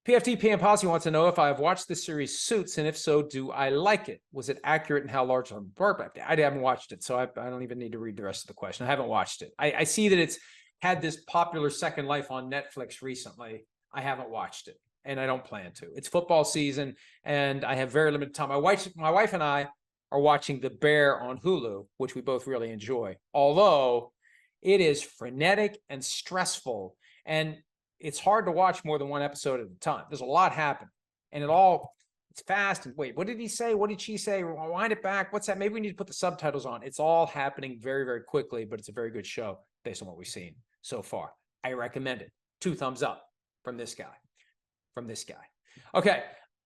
PFT Policy wants to know if I have watched the series Suits, and if so, do I like it? Was it accurate and how large on burp? I haven't watched it, so I don't even need to read the rest of the question. I haven't watched it. I see that it's had this popular second life on Netflix recently. I haven't watched it, and I don't plan to. It's football season, and I have very limited time. My wife and I are watching The Bear on Hulu, which we both really enjoy, although it is frenetic and stressful, and it's hard to watch more than one episode at a time. There's a lot happening, and it's fast. And wait, what did he say? What did she say? Wind it back. What's that? Maybe we need to put the subtitles on. It's all happening very, very quickly, but it's a very good show based on what we've seen so far. I recommend it. 2 thumbs up from this guy. Okay.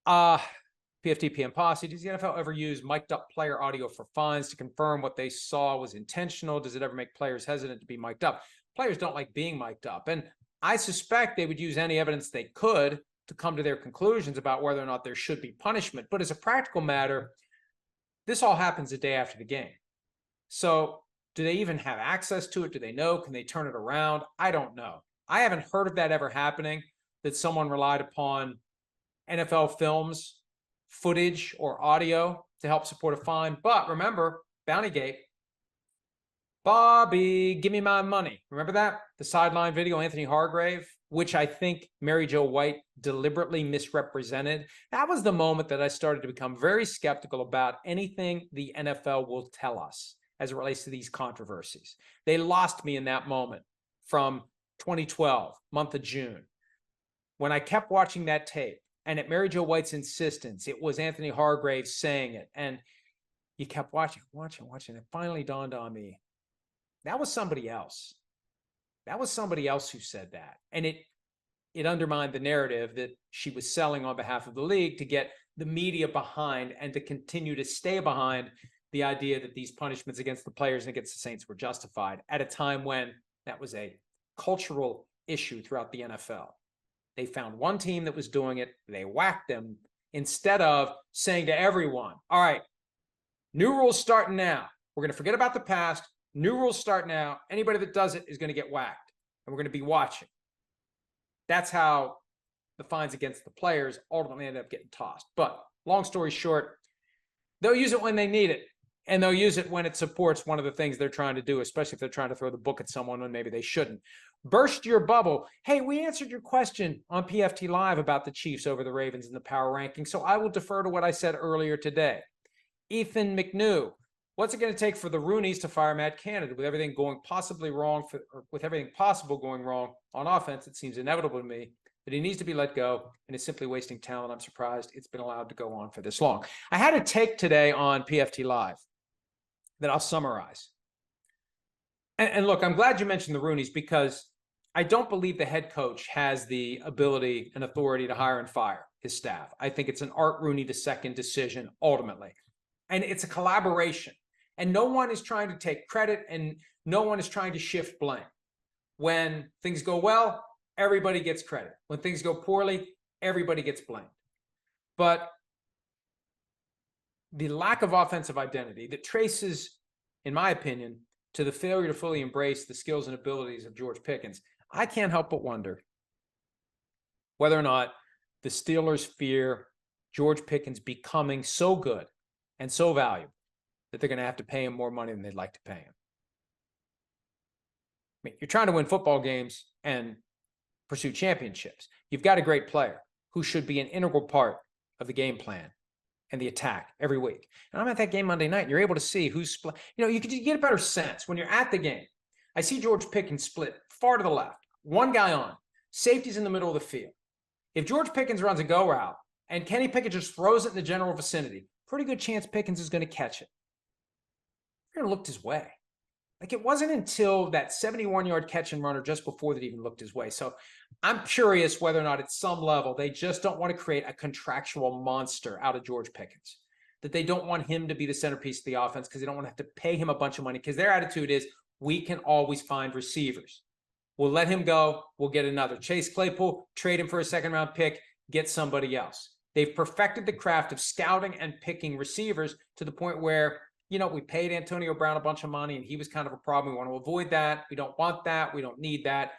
PFT PM Posse, does the NFL ever use mic'd up player audio for fines to confirm what they saw was intentional? Does it ever make players hesitant to be mic'd up? Players don't like being mic'd up. And I suspect they would use any evidence they could to come to their conclusions about whether or not there should be punishment. But as a practical matter, this all happens the day after the game. So do they even have access to it? Do they know? Can they turn it around? I don't know. I haven't heard of that ever happening, that someone relied upon NFL films, footage, or audio to help support a fine. But remember, Bountygate, Bobby, give me my money. Remember that? The sideline video, Anthony Hargrave, which I think Mary Jo White deliberately misrepresented. That was the moment that I started to become very skeptical about anything the NFL will tell us as it relates to these controversies. They lost me in that moment from 2012, month of June, when I kept watching that tape. And at Mary Jo White's insistence, it was Anthony Hargrave saying it. And you kept watching. It finally dawned on me. That was somebody else. That was somebody else who said that. And it undermined the narrative that she was selling on behalf of the league to get the media behind and to continue to stay behind the idea that these punishments against the players and against the Saints were justified at a time when that was a cultural issue throughout the NFL. They found one team that was doing it. They whacked them instead of saying to everyone, all right, new rules starting now. We're going to forget about the past. New rules start now. Anybody that does it is going to get whacked, and we're going to be watching. That's how the fines against the players ultimately end up getting tossed. But long story short, they'll use it when they need it, and they'll use it when it supports one of the things they're trying to do, especially if they're trying to throw the book at someone when maybe they shouldn't. Burst your bubble. Hey, we answered your question on PFT Live about the Chiefs over the Ravens in the power ranking, so I will defer to what I said earlier today. Ethan McNew. What's it going to take for the Rooneys to fire Matt Canada with everything going possibly wrong with everything possible going wrong on offense? It seems inevitable to me that he needs to be let go and is simply wasting talent. I'm surprised it's been allowed to go on for this long. I had a take today on PFT Live that I'll summarize. And look, I'm glad you mentioned the Rooneys because I don't believe the head coach has the ability and authority to hire and fire his staff. I think it's an Art Rooney II decision ultimately. And it's a collaboration. And no one is trying to take credit and no one is trying to shift blame. When things go well, everybody gets credit. When things go poorly, everybody gets blamed. But the lack of offensive identity that traces, in my opinion, to the failure to fully embrace the skills and abilities of George Pickens, I can't help but wonder whether or not the Steelers fear George Pickens becoming so good and so valuable that they're going to have to pay him more money than they'd like to pay him. I mean, you're trying to win football games and pursue championships. You've got a great player who should be an integral part of the game plan and the attack every week. And I'm at that game Monday night, and you're able to see who's split. You could get a better sense when you're at the game. I see George Pickens split far to the left, one guy on, safety's in the middle of the field. If George Pickens runs a go route and Kenny Pickett just throws it in the general vicinity, pretty good chance Pickens is going to catch it. He looked his way. Like, it wasn't until that 71-yard catch and runner just before that even looked his way. So I'm curious whether or not at some level they just don't want to create a contractual monster out of George Pickens, that they don't want him to be the centerpiece of the offense because they don't want to have to pay him a bunch of money, because their attitude is we can always find receivers. We'll let him go. We'll get another. Chase Claypool, trade him for a second-round pick, get somebody else. They've perfected the craft of scouting and picking receivers to the point where, we paid Antonio Brown a bunch of money and he was kind of a problem. We want to avoid that. We don't want that. We don't need that.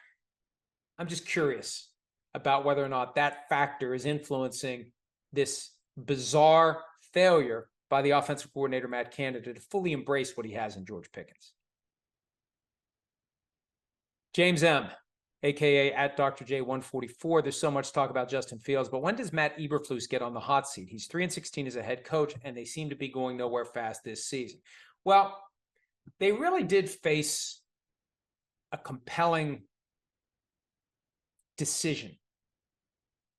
I'm just curious about whether or not that factor is influencing this bizarre failure by the offensive coordinator, Matt Canada, to fully embrace what he has in George Pickens. James M., a.k.a. at Dr. J144, there's so much talk about Justin Fields, but when does Matt Eberflus get on the hot seat? He's 3-16 as a head coach, and they seem to be going nowhere fast this season. Well, they really did face a compelling decision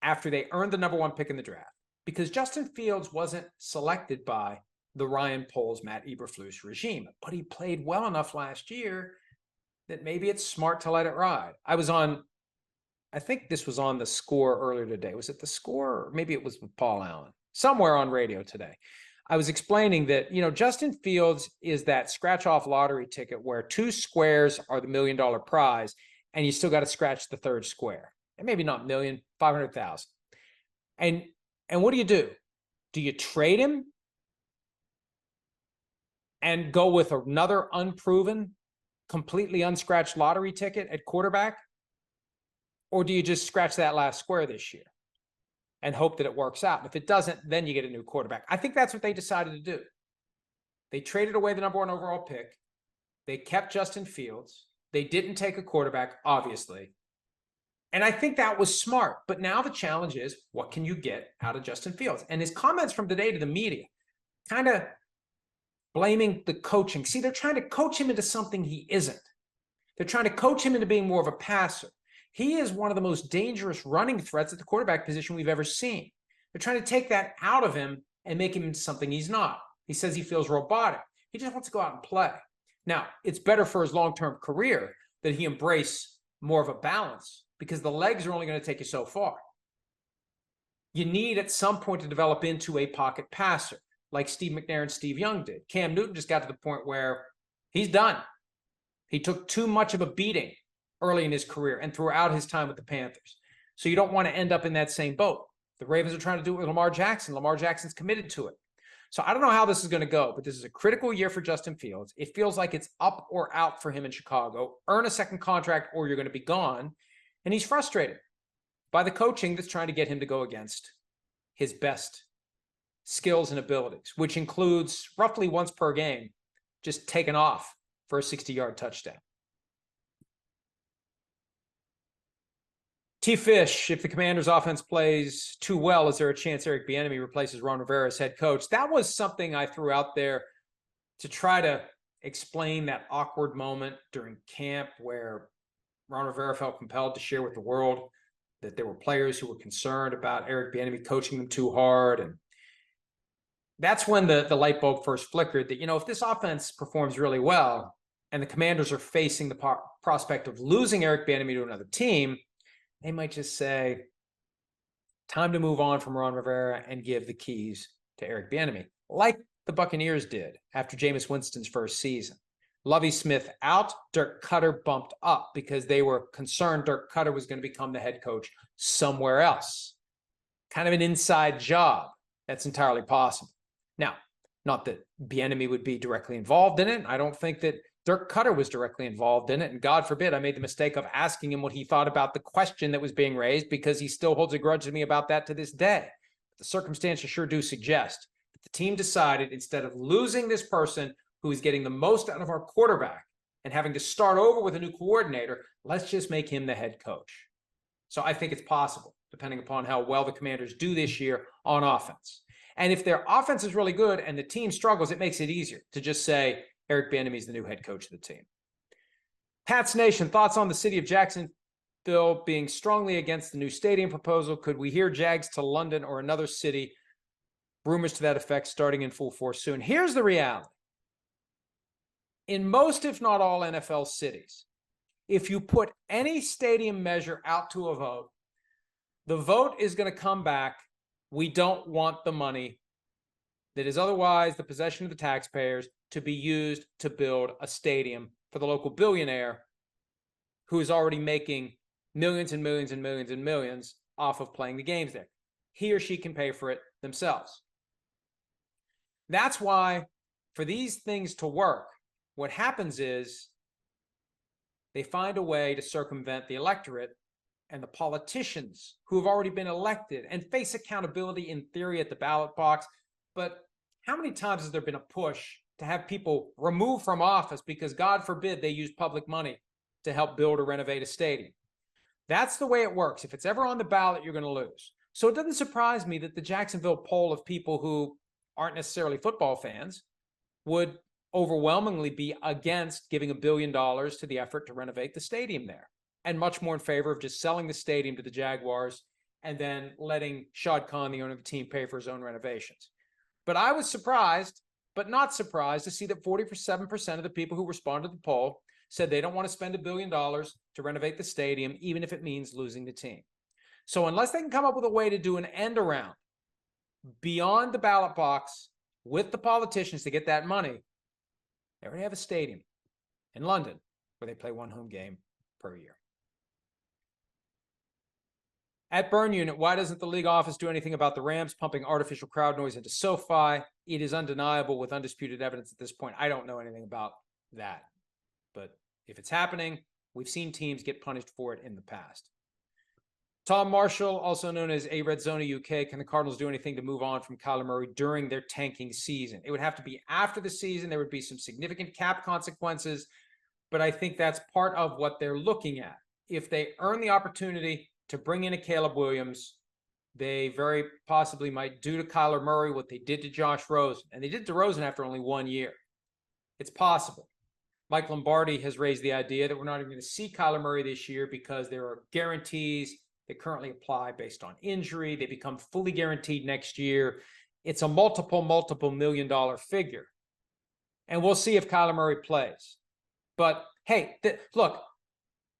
after they earned the number one pick in the draft, because Justin Fields wasn't selected by the Ryan Poles, Matt Eberflus regime, but he played well enough last year that maybe it's smart to let it ride. I think this was on The Score earlier today. Was it The Score? Or maybe it was with Paul Allen, somewhere on radio today. I was explaining that, Justin Fields is that scratch-off lottery ticket where 2 squares are the $1 million prize, and you still got to scratch the third square. And maybe not million, 500,000. And what do? Do you trade him and go with another unproven, completely unscratched lottery ticket at quarterback? Or do you just scratch that last square this year and hope that it works out? And if it doesn't, then you get a new quarterback. I think that's what they decided to do. They traded away the number one overall pick. They kept Justin Fields. They didn't take a quarterback, obviously. And I think that was smart. But now the challenge is, what can you get out of Justin Fields? And his comments from today to the media, kind of blaming the coaching. See, they're trying to coach him into something he isn't. They're trying to coach him into being more of a passer. He is one of the most dangerous running threats at the quarterback position we've ever seen. They're trying to take that out of him and make him into something he's not. He says he feels robotic. He just wants to go out and play. Now, it's better for his long-term career that he embrace more of a balance, because the legs are only going to take you so far. You need at some point to develop into a pocket passer, like Steve McNair and Steve Young did. Cam Newton just got to the point where he's done. He took too much of a beating early in his career and throughout his time with the Panthers. So you don't want to end up in that same boat. The Ravens are trying to do it with Lamar Jackson. Lamar Jackson's committed to it. So I don't know how this is going to go, but this is a critical year for Justin Fields. It feels like it's up or out for him in Chicago. Earn a second contract or you're going to be gone. And he's frustrated by the coaching that's trying to get him to go against his best skills and abilities, which includes roughly once per game, just taking off for a 60-yard touchdown. T-Fish, if the Commanders' offense plays too well, is there a chance Eric Bieniemy replaces Ron Rivera as head coach? That was something I threw out there to try to explain that awkward moment during camp where Ron Rivera felt compelled to share with the world that there were players who were concerned about Eric Bieniemy coaching them too hard. And that's when the light bulb first flickered that, if this offense performs really well and the Commanders are facing the prospect of losing Eric Bieniemy to another team, they might just say, time to move on from Ron Rivera and give the keys to Eric Bieniemy, like the Buccaneers did after Jameis Winston's first season. Lovie Smith out, Dirk Cutter bumped up because they were concerned Dirk Cutter was going to become the head coach somewhere else. Kind of an inside job. That's entirely possible. Now, not that Bieniemy would be directly involved in it. I don't think that Dirk Cutter was directly involved in it. And God forbid I made the mistake of asking him what he thought about the question that was being raised, because he still holds a grudge to me about that to this day. But the circumstances sure do suggest that the team decided, instead of losing this person who is getting the most out of our quarterback and having to start over with a new coordinator, let's just make him the head coach. So I think it's possible, depending upon how well the Commanders do this year on offense. And if their offense is really good and the team struggles, it makes it easier to just say Eric Bieniemy is the new head coach of the team. Pats Nation, thoughts on the city of Jacksonville being strongly against the new stadium proposal? Could we hear Jags to London or another city? Rumors to that effect starting in full force soon. Here's the reality. In most, if not all, NFL cities, if you put any stadium measure out to a vote, the vote is going to come back, we don't want the money that is otherwise the possession of the taxpayers to be used to build a stadium for the local billionaire who is already making millions and millions and millions and millions off of playing the games there. He or she can pay for it themselves. That's why for these things to work, what happens is they find a way to circumvent the electorate and the politicians who have already been elected and face accountability in theory at the ballot box. But how many times has there been a push to have people removed from office because, God forbid, they use public money to help build or renovate a stadium? That's the way it works. If it's ever on the ballot, you're going to lose. So it doesn't surprise me that the Jacksonville poll of people who aren't necessarily football fans would overwhelmingly be against giving $1 billion to the effort to renovate the stadium there, and much more in favor of just selling the stadium to the Jaguars and then letting Shad Khan, the owner of the team, pay for his own renovations. But I was surprised, but not surprised, to see that 47% of the people who responded to the poll said they don't want to spend $1 billion to renovate the stadium, even if it means losing the team. So unless they can come up with a way to do an end around beyond the ballot box with the politicians to get that money, they already have a stadium in London where they play one home game per year. At Burn Unit, why doesn't the league office do anything about the Rams pumping artificial crowd noise into SoFi? It is undeniable with undisputed evidence at this point. I don't know anything about that. But if it's happening, we've seen teams get punished for it in the past. Tom Marshall, also known as A Red Zona UK, can the Cardinals do anything to move on from Kyler Murray during their tanking season? It would have to be after the season. There would be some significant cap consequences, but I think that's part of what they're looking at. If they earn the opportunity to bring in a Caleb Williams, they very possibly might do to Kyler Murray what they did to Josh Rosen. And they did to Rosen after only 1 year. It's possible. Mike Lombardi has raised the idea that we're not even going to see Kyler Murray this year because there are guarantees that currently apply based on injury. They become fully guaranteed next year. It's a multiple $1 million figure. And we'll see if Kyler Murray plays. But hey, look,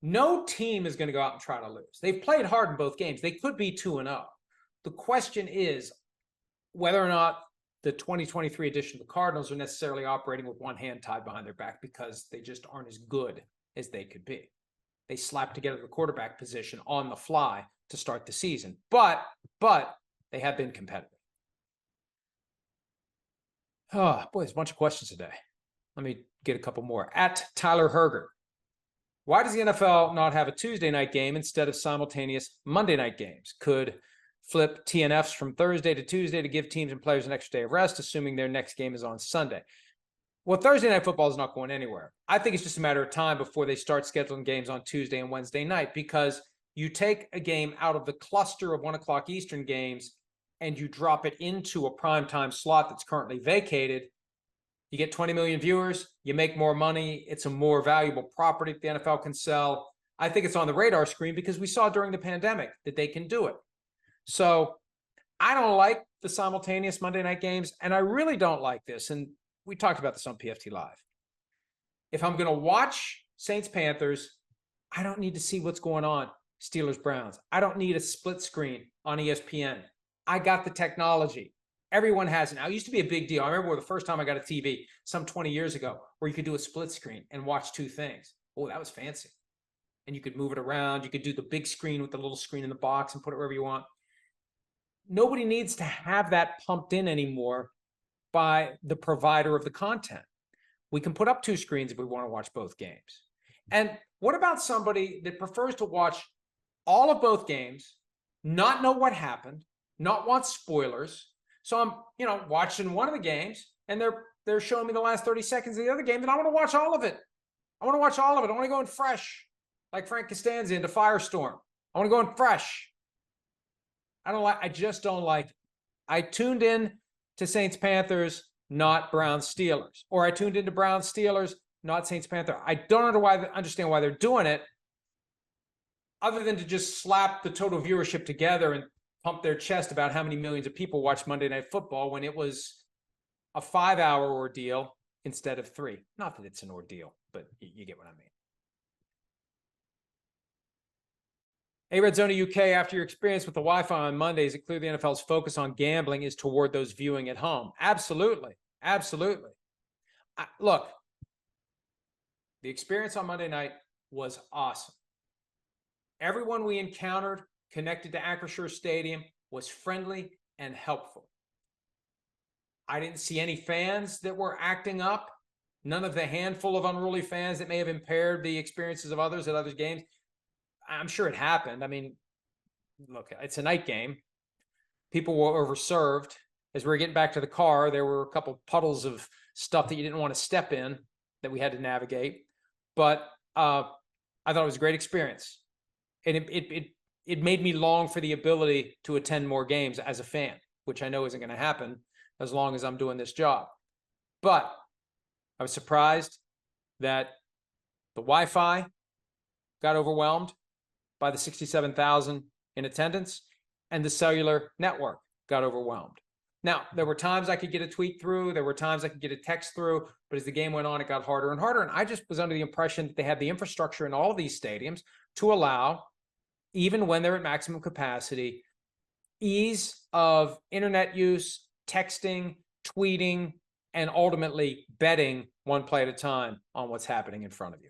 no team is going to go out and try to lose. They've played hard in both games. They could be 2-0. The question is whether or not the 2023 edition of the Cardinals are necessarily operating with one hand tied behind their back because they just aren't as good as they could be. They slapped together the quarterback position on the fly to start the season. But they have been competitive. Oh, boy, there's a bunch of questions today. Let me get a couple more. At Tyler Herger. Why does the NFL not have a Tuesday night game instead of simultaneous Monday night games? Could flip TNFs from Thursday to Tuesday to give teams and players an extra day of rest, assuming their next game is on Sunday. Well, Thursday night football is not going anywhere. I think it's just a matter of time before they start scheduling games on Tuesday and Wednesday night, because you take a game out of the cluster of 1 o'clock Eastern games and you drop it into a primetime slot that's currently vacated. You get 20 million viewers, you make more money. It's a more valuable property that the NFL can sell. I think it's on the radar screen because we saw during the pandemic that they can do it. So I don't like the simultaneous Monday night games, and I really don't like this. And we talked about this on PFT Live. If I'm going to watch Saints-Panthers, I don't need to see what's going on Steelers-Browns. I don't need a split screen on ESPN. I got the technology. Everyone has it now. It used to be a big deal. I remember the first time I got a TV some 20 years ago where you could do a split screen and watch two things. Oh, that was fancy. And you could move it around. You could do the big screen with the little screen in the box and put it wherever you want. Nobody needs to have that pumped in anymore by the provider of the content. We can put up two screens if we want to watch both games. And what about somebody that prefers to watch all of both games, not know what happened, not want spoilers? So I'm, watching one of the games and they're showing me the last 30 seconds of the other game, and I want to watch all of it. I want to watch all of it. I want to go in fresh, like Frank Costanza into Firestorm. I want to go in fresh. I just don't like it. I tuned in to Saints Panthers, not Browns Steelers, or I tuned into Browns Steelers, not Saints Panther. I don't understand why they're doing it, other than to just slap the total viewership together and pump their chest about how many millions of people watch Monday Night Football when it was a 5-hour ordeal instead of 3. Not that it's an ordeal, but you get what I mean. Hey, Red Zona UK, after your experience with the Wi-Fi on Monday, is it clear the NFL's focus on gambling is toward those viewing at home? Absolutely. Absolutely. Look, the experience on Monday night was awesome. Everyone we encountered connected to Acrisure Stadium was friendly and helpful. I didn't see any fans that were acting up. None of the handful of unruly fans that may have impaired the experiences of others at other games. I'm sure it happened. I mean, look, it's a night game. People were overserved. As we were getting back to the car, there were a couple puddles of stuff that you didn't want to step in that we had to navigate. But I thought it was a great experience. And it made me long for the ability to attend more games as a fan, which I know isn't going to happen as long as I'm doing this job. But I was surprised that the Wi-Fi got overwhelmed by the 67,000 in attendance, and the cellular network got overwhelmed. Now, there were times I could get a tweet through, there were times I could get a text through, but as the game went on, it got harder and harder. And I just was under the impression that they had the infrastructure in all of these stadiums to allow, even when they're at maximum capacity, ease of internet use, texting, tweeting, and ultimately betting one play at a time on what's happening in front of you.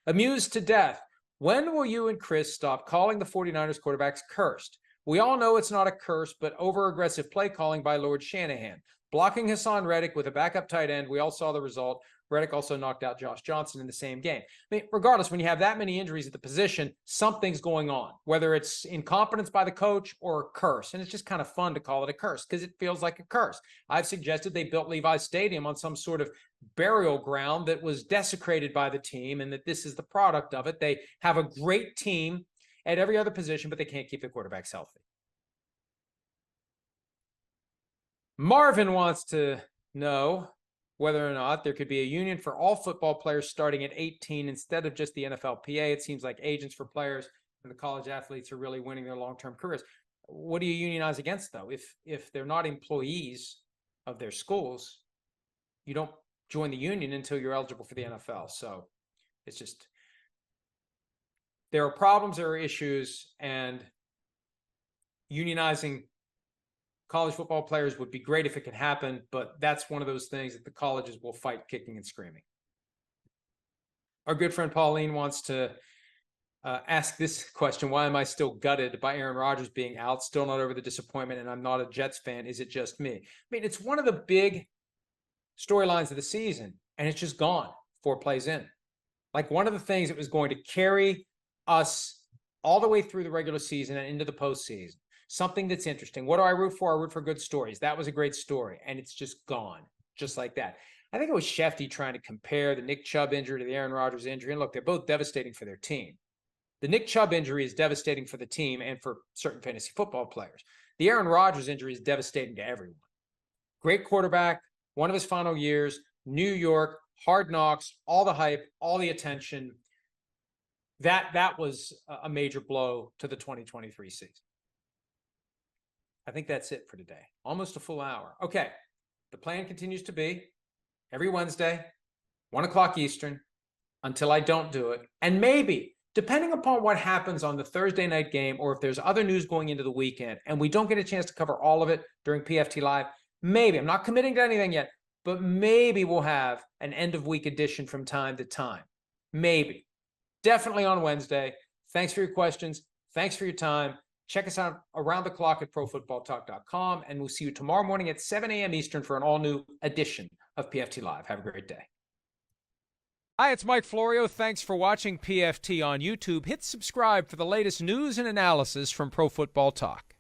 Amused to death. When will you and Chris stop calling the 49ers quarterbacks cursed? We all know it's not a curse, but over-aggressive play calling by Lord Shanahan. Blocking Hassan Reddick with a backup tight end, we all saw the result. Reddick also knocked out Josh Johnson in the same game. I mean, regardless, when you have that many injuries at the position, something's going on, whether it's incompetence by the coach or a curse. And it's just kind of fun to call it a curse because it feels like a curse. I've suggested they built Levi's Stadium on some sort of burial ground that was desecrated by the team and that this is the product of it. They have a great team at every other position, but they can't keep the quarterbacks healthy. Marvin wants to know whether or not there could be a union for all football players starting at 18 instead of just the NFLPA. It seems like agents for players and the college athletes are really winning their long-term careers. What do you unionize against, though? If they're not employees of their schools, you don't join the union until you're eligible for the NFL. So it's just, there are problems, there are issues, and unionizing college football players would be great if it could happen, but that's one of those things that the colleges will fight kicking and screaming. Our good friend Pauline wants to ask this question: why am I still gutted by Aaron Rodgers being out? Still not over the disappointment, and I'm not a Jets fan. Is it just me? I mean, it's one of the big storylines of the season, and it's just gone 4 plays in. Like, one of the things that was going to carry us all the way through the regular season and into the postseason. Something that's interesting. What do I root for? I root for good stories. That was a great story, and it's just gone, just like that. I think it was Shefty trying to compare the Nick Chubb injury to the Aaron Rodgers injury, and look, they're both devastating for their team. The Nick Chubb injury is devastating for the team and for certain fantasy football players. The Aaron Rodgers injury is devastating to everyone. Great quarterback, one of his final years, New York, Hard Knocks, all the hype, all the attention. That was a major blow to the 2023 season. I think that's it for today. Almost a full hour. Okay. The plan continues to be every Wednesday, 1 o'clock Eastern, until I don't do it. And maybe, depending upon what happens on the Thursday night game, or if there's other news going into the weekend, and we don't get a chance to cover all of it during PFT Live, maybe, I'm not committing to anything yet, but maybe we'll have an end of week edition from time to time. Maybe. Definitely on Wednesday. Thanks for your questions. Thanks for your time. Check us out around the clock at profootballtalk.com, and we'll see you tomorrow morning at 7 a.m. Eastern for an all-new edition of PFT Live. Have a great day. Hi, it's Mike Florio. Thanks for watching PFT on YouTube. Hit subscribe for the latest news and analysis from Pro Football Talk.